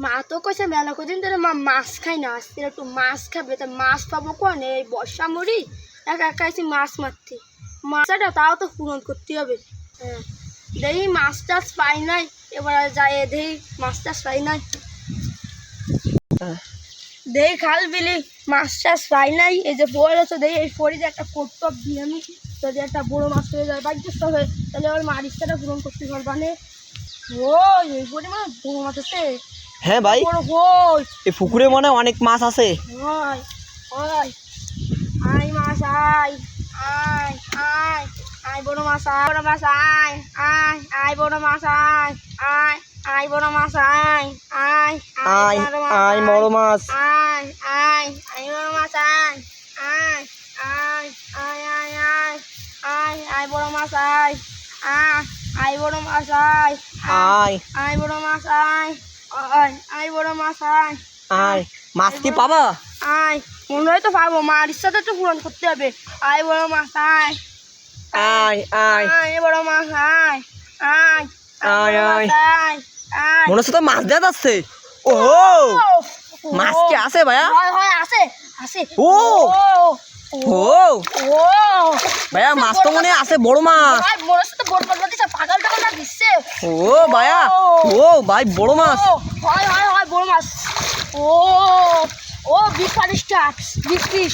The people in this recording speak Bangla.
মা তো কইছে মেলা কদিন ধরে মা মাছ খাই না, আজকে একটু মাছ খাবে। তা মাছ পাবো কোন? এই বর্ষা মরি একা একা এসে মাছ মারতে। মাছটা তাও তো পূরণ করতে হবে। হ্যাঁ, দেখি মাছ টাছ পাই নাই, এবার যাই দেখি মাছ টাছ পাই নাই। দেখি খাল বিলি মাছ টাছ পাই নাই। এই যে বই আছে, দেখি এই ফড়ি যে একটা কোপ টপ দিয়ে আমি যদি একটা বড়ো মাছ পেয়ে যায় বাড়িতে হবে, তাহলে ওর মার ইচ্ছাটা পূরণ করতে পারবানে। ওই এই ফড়ি মানে বড়ো মাছ আছে। হ্যাঁ ভাই, এই পুকুরে মনে হয় অনেক মাছ আছে। আয় মাছ আয়, আয় আয় আয় বড় মাছ, আয় বড় মাছ, আয় আয় আয় বড় মাছ, আয় আয় আয় বড় মাছ, আয় আয় আয় আয় বড় মাছ, আয় আয় আয় বড় মাছ, আয় আয় আয় আয় আয় আয় আয় আয় বড় মাছ, আয় আয় আয় বড় মাছ, আয় আয় আয় বড় মাছ, আয় আয় আয় বড় মাছ, আয় আয়। মাছ কি পাবা? আয়, মনে হয় তো পাবো, মার ইচ্ছাটা তো পূরণ করতে হবে। আয় বড় মাছ, আয় আয় আয় আয় বড় মাছ, আয় আয় আয় আয়। আয় আয়। মনে হচ্ছে তো মাছ দেওয়া যাচ্ছে। ও মাছ কি আছে ভাইয়া? হয় হয় আছে আছে। ও ও ও ও ভাইয়া, মাছ তো মনে হয় আছে, বড় মাছ। ভাই মনে হচ্ছে তো বড় মাছ দিচ্ছে, পাগল টাগল না দিচ্ছে। ও ভাইয়া, ও ভাই বড় মাছ। হয় হয় হয় বড় মাছ। ও ও 20 40টা 20 পিস।